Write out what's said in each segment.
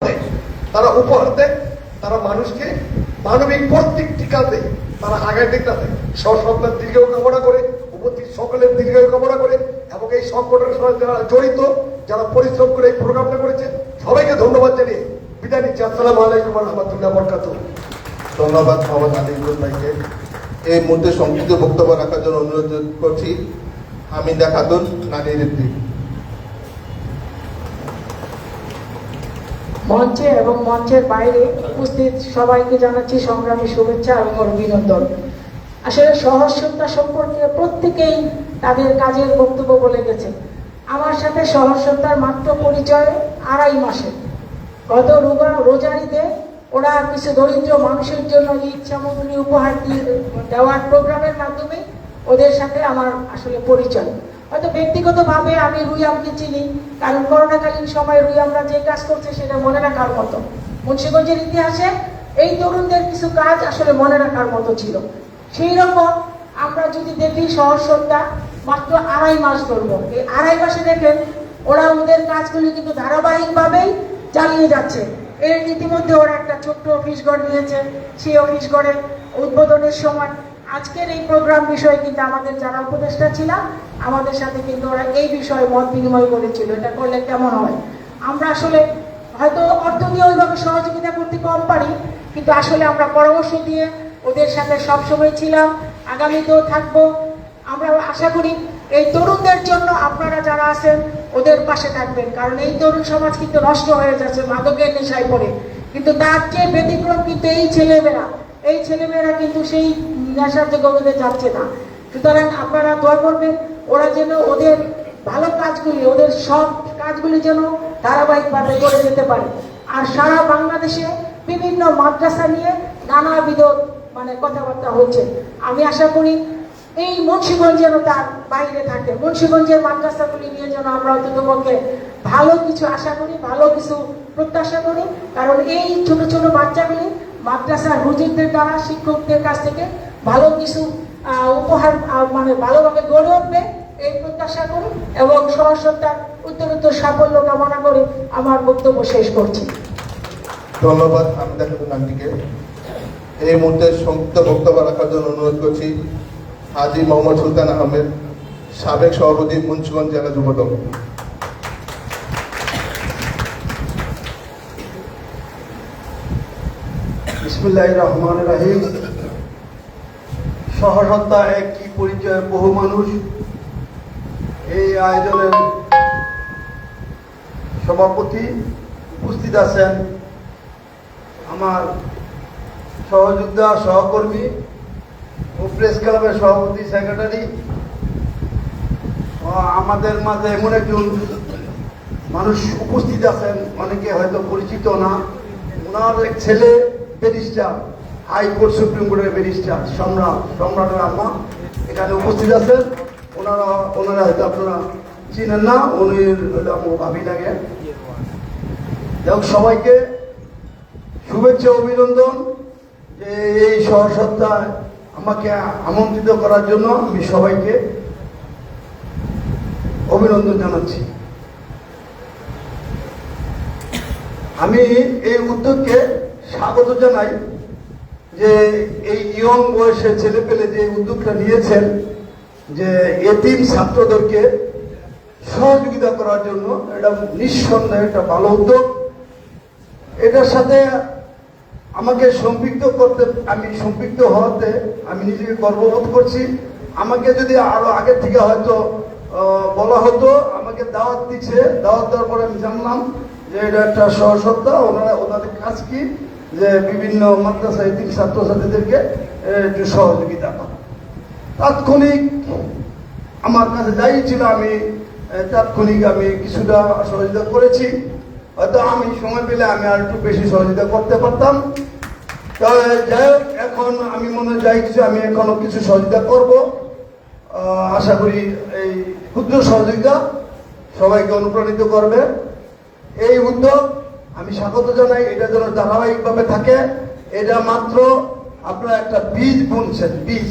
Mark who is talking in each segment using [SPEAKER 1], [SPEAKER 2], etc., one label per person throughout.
[SPEAKER 1] দেয়, তারা উপহার দেয়, তারা মানুষকে মানবিক প্রত্যেকটি কাজে তারা আগায় দেখতে সন্তান দীর্ঘায়ু কামনা করে, উপস্থিত সকলের দীর্ঘায়ু কামনা করে এবং এই সংগঠনের সাথে যারা জড়িত, যারা পরিশ্রম করে এই প্রোগ্রামটা করেছে, সবাইকে ধন্যবাদ জানিয়ে বিদায় নিচ্ছি। আসসালামু আলাইকুম ওয়া রাহমাতুল্লাহি ওয়া বারাকাতুহু।
[SPEAKER 2] ধন্যবাদ মোহাম্মদ আলিমুল ভাইকে। এই মুহূর্তে সংক্ষিপ্ত বক্তব্য রাখার জন্য অনুরোধ করছি হামিদা খাতুন নানিরুদ্দিন।
[SPEAKER 3] মঞ্চে এবং মঞ্চের বাইরে উপস্থিত সবাইকে জানাচ্ছি সংগ্রামী শুভেচ্ছা এবং অভিনন্দন। আসলে সহজ-সত্তা সম্পর্কে প্রত্যেকেই তাদের কাজের বক্তব্য বলে গেছে। আমার সাথে সহজ-সত্তার মাত্র পরিচয় 2.5 মাসে। গত রোজার ঈদে ওরা কিছু দরিদ্র মানুষের জন্য ঈদ সামগ্রী উপহার দেওয়ার প্রোগ্রামের মাধ্যমে ওদের সাথে আমার আসলে পরিচয়। হয়তো ব্যক্তিগতভাবে আমি রুইয়ামকে চিনি, কারণ করোনাকালীন সময় রুইয়ামরা যে কাজ করছে সেটা মনে রাখার মতো। মুন্সিগঞ্জের ইতিহাসে এই তরুণদের কিছু কাজ আসলে মনে রাখার মতো ছিল। সেই রকম আমরা যদি দেখি সহজ-সত্তা মাত্র 2.5 মাস ধরবো, এই 2.5 মাসে দেখেন ওরা ওদের কাজগুলি কিন্তু ধারাবাহিকভাবেই চালিয়ে যাচ্ছে। এর ইতিমধ্যে ওরা একটা ছোট্ট অফিস ঘর নিয়েছে, সেই অফিস ঘরে উদ্বোধনের সময় আজকের এই প্রোগ্রাম বিষয়ে কিন্তু আমাদের যারা উপদেষ্টা ছিলাম আমাদের সাথে কিন্তু ওরা এই বিষয়ে মত বিনিময় করেছিল, এটা করলে কেমন হয়। আমরা আসলে হয়তো অর্থ দিয়ে ওইভাবে সহযোগিতা করতে কম পারি, কিন্তু আসলে আমরা পরামর্শ দিয়ে ওদের সাথে সবসময় ছিলাম, আগামীতেও থাকবো। আমরা আশা করি এই তরুণদের জন্য আপনারা যারা আছেন ওদের পাশে থাকবেন, কারণ এই তরুণ সমাজ কিন্তু নষ্ট হয়ে যাচ্ছে মাদকের নেশায় পড়ে। কিন্তু তার চেয়ে ব্যতিক্রম কিন্তু এই ছেলেমেয়েরা কিন্তু সেই নেশার জগতে যাচ্ছে না। সুতরাং আপনারা দোয়া করবেন ওরা যেন ওদের ভালো কাজগুলি, ওদের সব কাজগুলি যেন ধারাবাহিকভাবে করে যেতে পারে। আর সারা বাংলাদেশে বিভিন্ন মাদ্রাসা নিয়ে নানাবিধ কথাবার্তা হচ্ছে। আমি আশা করি এই মুন্সিগঞ্জ যেন তার বাইরে থাকে, মুন্সিগঞ্জের মাদ্রাসাগুলি নিয়ে যেন আমরা অন্ততপক্ষে ভালো কিছু আশা করি, ভালো কিছু প্রত্যাশা করি। কারণ এই ছোট ছোট বাচ্চাগুলি মাদ্রাসার হুজুরদের দ্বারা, শিক্ষকদের কাছ থেকে ভালো কিছু উপহার ভালোভাবে গড়ে উঠবে এই প্রত্যাশা করি এবং সহজ-সত্তার উত্তরোত্তর সাফল্য কামনা করে আমার বক্তব্য শেষ করছি।
[SPEAKER 2] ধন্যবাদ হামিদা খাতুন আন্টিকে। এই মুহূর্তে সংক্ষিপ্ত বক্তব্য রাখার জন্য অনুরোধ করছি হাজী মোহাম্মদ সুলতান আহমেদ, সাবেক সভাপতি মুন্সিগঞ্জ জেলা যুবদল।
[SPEAKER 4] বিসমিল্লাহির রহমানির রহিম। সহজ-সত্তা একটি পরিচয় বহু মানুষ। এই আয়োজনের সভাপতি উপস্থিত আছেন আমার সহযোদ্ধা, সহকর্মী ও প্রেস ক্লাবের সভাপতি, সেক্রেটারি। আমাদের মাঝে এমন একজন মানুষ উপস্থিত আছেন, অনেকে হয়তো পরিচিত না। ওনার এক ছেলে ব্যারিস্টার, হাইকোর্ট সুপ্রিম কোর্টের ব্যারিস্টার সম্রাটের আম্মা এখানে উপস্থিত আছেন। ওনারা হয়তো আপনারা চিনেন না, উনি ভাবি লাগে। এবং সবাইকে শুভেচ্ছা, অভিনন্দন যে এই সহজ-সত্তায় আমাকে আমন্ত্রিত করার জন্য আমি সবাইকে অভিনন্দন জানাচ্ছি। আমি এই উদ্যোগকে স্বাগত জানাই যে এই ইয়ং বয়সের ছেলে পেলে যে উদ্যোগটা নিয়েছেন যে এতিম ছাত্রদেরকে সহযোগিতা করার জন্য, এটা নিঃসন্দেহে একটা ভালো উদ্যোগ। এটার সাথে আমাকে সম্পৃক্ত হওয়াতে আমি নিজেকে গর্ববোধ করছি। আমাকে যদি আরো আগে থেকে হয়তো বলা হতো, আমাকে দাওয়াত দিচ্ছে, দাওয়াত দেওয়ার পরে আমি জানলাম যে এটা একটা সহজ-সত্তা। ওনাদের কাজ কি যে বিভিন্ন মাদ্রাসা এতিম ছাত্রছাত্রীদেরকে একটু সহযোগিতা করা। তাৎক্ষণিক আমার কাছে যাই ছিল, আমি তাৎক্ষণিক কিছুটা সহযোগিতা করেছি। হয়তো আমি সময় পেলে আমি আর একটু বেশি সহযোগিতা করতে পারতাম। যাই হোক, এখন আমি মনে যাই কিছু আমি এখনো কিছু সহযোগিতা করব। আশা করি এই ক্ষুদ্র সহযোগিতা সবাইকে অনুপ্রাণিত করবে। এই উদ্যোগ আমি স্বাগত জানাই। এটা যেন ধারাবাহিকভাবে থাকে। এটা মাত্র আপনারা একটা বীজ বুনছেন, বীজ,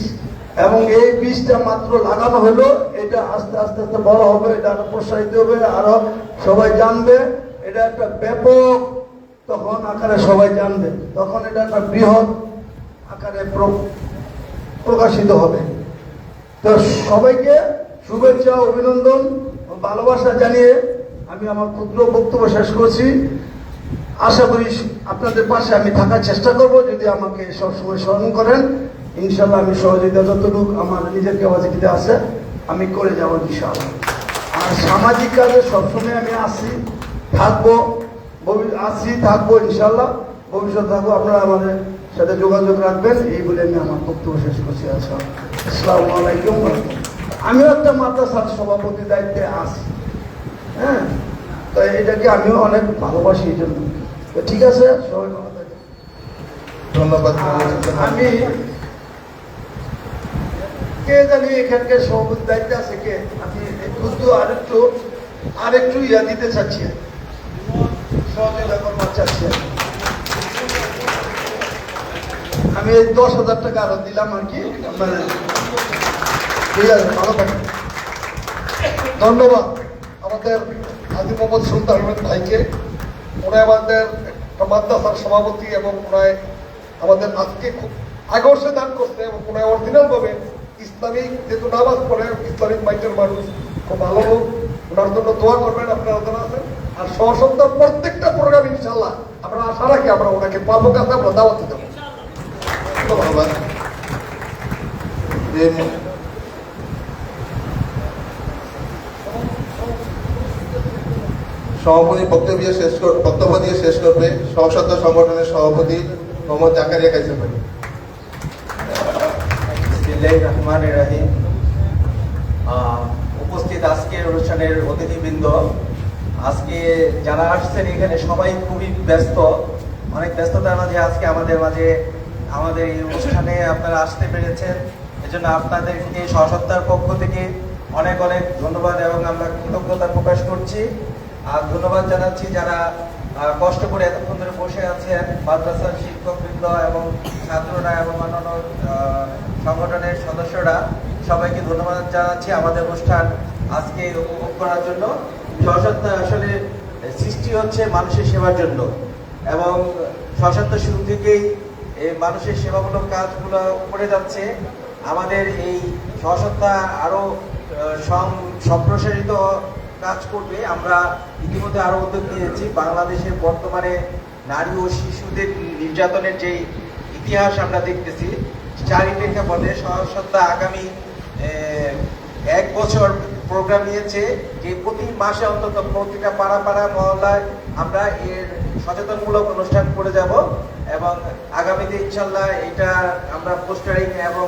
[SPEAKER 4] এবং এই বীজটা মাত্র লাগানো হলো। এটা আস্তে আস্তে আস্তে বড় হবে, এটা আরো প্রসারিত হবে, আরো সবাই জানবে। এটা একটা ব্যাপক তখন আকারে সবাই জানবে, তখন এটা একটা বৃহৎ আকারে প্রকাশিত হবে। তো সবাইকে শুভেচ্ছা, অভিনন্দন ও ভালোবাসা জানিয়ে আমি আমার ক্ষুদ্র বক্তব্য শেষ করছি। আশা করি আপনাদের পাশে আমি থাকার চেষ্টা করব, যদি আমাকে সবসময় স্মরণ করেন। ইনশাল্লাহ আমি সহযোগিতা যতটুকু আমার নিজের ক্যাপাসিটিতে আছে আমি করে যাব ইনশাআল্লাহ। আর সামাজিক কাজে সবসময় আমি থাকবো ইনশাল্লাহ, ভবিষ্যৎ থাকবো। আপনারা আমাদের সাথে যোগাযোগ রাখবেন, এই বলে আমি আমার বক্তব্য শেষ করছি। আসসালামু আলাইকুম। আমিও একটা মাদ্রাসার সভাপতি দায়িত্বে আছি, হ্যাঁ, তো এটাকে আমিও অনেক ভালোবাসি এই জন্য। তো ঠিক আছে, সবাই ভালো থাকবেন।
[SPEAKER 2] ধন্যবাদ।
[SPEAKER 4] আমি কে জানি এখানকার সভাপতি দায়িত্বে আছে কে, আমি একটু আরেকটু ইয়া দিতে চাচ্ছি, সহযোগিতা করবার চাচ্ছি। আমি এই 10,000 টাকা আরো দিলাম আর কি, মানে ঠিক আছে, ভালো থাকবেন।
[SPEAKER 1] ধন্যবাদ আমাদের হাজী মোহাম্মদ সুলতান আহমেদ ভাইকে। ওনায় আমাদের একটা মাদ্রাসার সভাপতি এবং ওনায় আমাদের আজকে খুব আগর্ষে দান করছে এবং ওনায় অরিজিনাল ভাবে ইসলামিক যেহেতু নামাজ পড়ে ইসলামিক মাইন্ডের মানুষ, খুব ভালো লোক। ওনার জন্য দোয়া করবেন, আপনারা জানা আছেন। আর সহসন্তান প্রত্যেকটা প্রোগ্রাম ইনশাল্লাহ আমরা আশা রাখি আমরা ওনাকে পাবো, কাছে আমরা দাওয়াত দেবো।
[SPEAKER 2] ধন্যবাদ। সভাপতি বক্তব্য দিয়ে শেষ করবে সহসত্ব সংগঠনের সভাপতি মোহাম্মদ জাকারিয়া কাইসার ভাই।
[SPEAKER 5] বিসমিল্লাহির রহমানির রহিম। উপস্থিত আজকের অনুষ্ঠানের অতিথিবৃন্দ, আজকে যারা আসছেন এখানে সবাই খুবই ব্যস্ত, অনেক ব্যস্ততার মাঝে আজকে আমাদের মাঝে আমাদের এই অনুষ্ঠানে আপনারা আসতে পেরেছেন। এজন্য আপনাদেরকে সহসত্তার পক্ষ থেকে অনেক অনেক ধন্যবাদ এবং আমরা কৃতজ্ঞতা প্রকাশ করছি। আর ধন্যবাদ জানাচ্ছি যারা কষ্ট করে এতক্ষণ ধরে বসে আছেন, মাদ্রাসার শিক্ষকবৃন্দ এবং ছাত্ররা এবং অন্যান্য সংগঠনের সদস্যরা, সবাইকে ধন্যবাদ জানাচ্ছি আমাদের অনুষ্ঠান আজকে উপভোগ করার জন্য। সহসত্তা আসলে সৃষ্টি হচ্ছে মানুষের সেবার জন্য এবং সহসত্তা শুরু থেকেই এই মানুষের সেবামূলক কাজগুলো করে যাচ্ছে। আমাদের এই সহসত্তা আরো সম্প্রসারিত কাজ করবে। আমরা ইতিমধ্যে আরো উদ্যোগ নিয়েছি। বাংলাদেশের বর্তমানে নারী ও শিশুদের নির্যাতনের যে ইতিহাস আমরা দেখতেছি, চারি প্রেক্ষাপটে সহসত্তা আগামী 1 বছর প্রোগ্রাম নিয়েছে যে প্রতি মাসে অন্তত প্রতিটা পাড়া মহল্লায় আমরা এর সচেতনমূলক অনুষ্ঠান করে যাব এবং আগামীতে ইনশাল্লাহ এটা আমরা পোস্টারিং এবং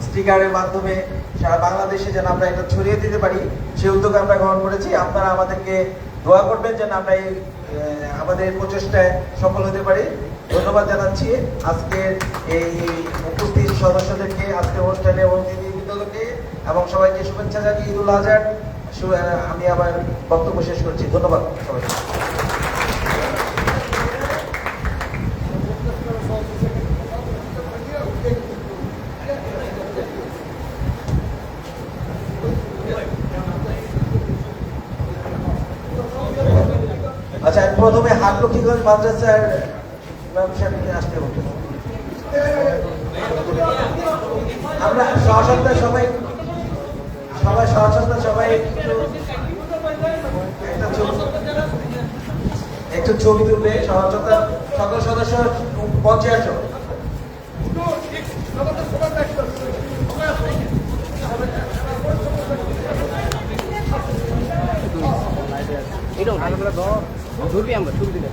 [SPEAKER 5] স্টিকারের মাধ্যমে সারা বাংলাদেশে যেন আমরা এটা ছড়িয়ে দিতে পারি, সেই উদ্যোগ আমরা গ্রহণ করেছি। আপনারা আমাদেরকে দোয়া করবেন যেন আমরা এই আমাদের প্রচেষ্টায় সফল হতে পারি। ধন্যবাদ জানাচ্ছি আজকের এই উপস্থিত সদস্যদেরকে, আজকের অনুষ্ঠানে অতিথিবৃন্দকে এবং সবাইকে শুভেচ্ছা জানিয়ে ঈদুল আজহার আমি আবার বক্তব্য শেষ করছি। ধন্যবাদ সবাইকে। আচ্ছা, প্রথমে হাটলক্ষীগঞ্জ মাদ্রাসার ব্যবসায়ীকে আসতে হবে। আমরা সহসত্তা সবাই একটু ছবি তুলবে। সহসত্তা সকল সদস্য পঞ্চে আসো।
[SPEAKER 6] ধরবি আমরা শুরু দিলে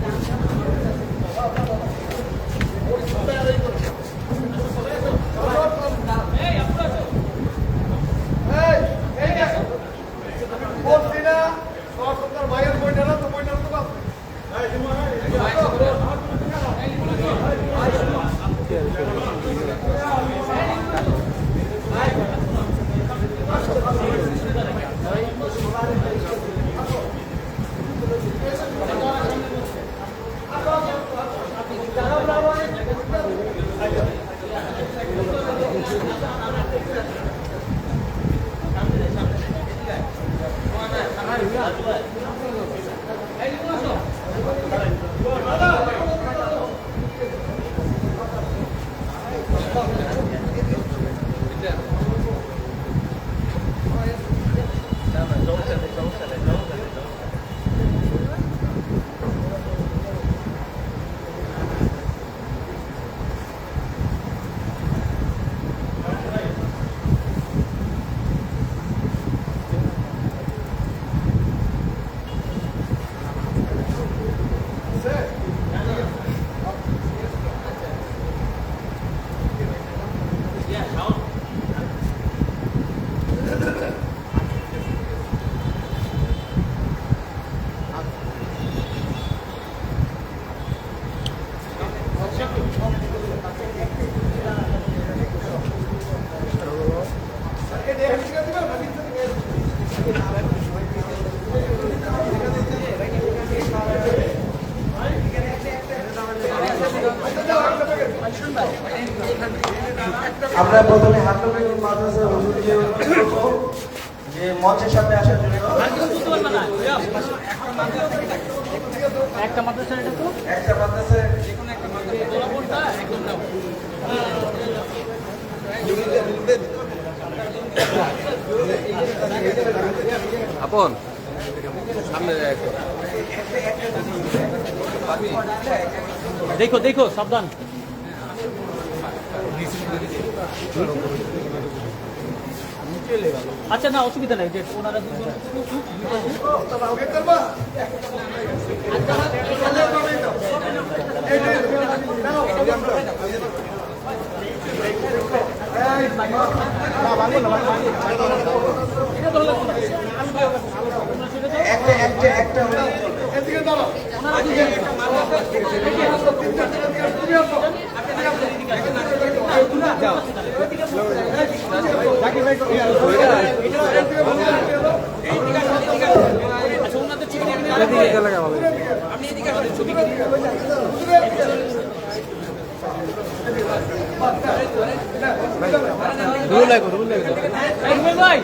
[SPEAKER 1] ভাইয়ের বইটা না তো বইটা তো
[SPEAKER 6] Hey,
[SPEAKER 5] আমরা প্রথমে হাটবেগ মাদ্রাসার হুজুরকে অনুরোধ করব যে মঞ্চের সামনে আসার জন্য।
[SPEAKER 6] একটা মাদ্রাসা এটা তো
[SPEAKER 5] একটা মাদ্রাসার
[SPEAKER 6] গোলাপোড়টা একদম নাও। আপন সামনে যায় একটু। দেখো দেখো সাবধান। আচ্ছা না অসুবিধা নাই যে ওনারা দুজন
[SPEAKER 5] একটা
[SPEAKER 6] রুল লাগো ভাই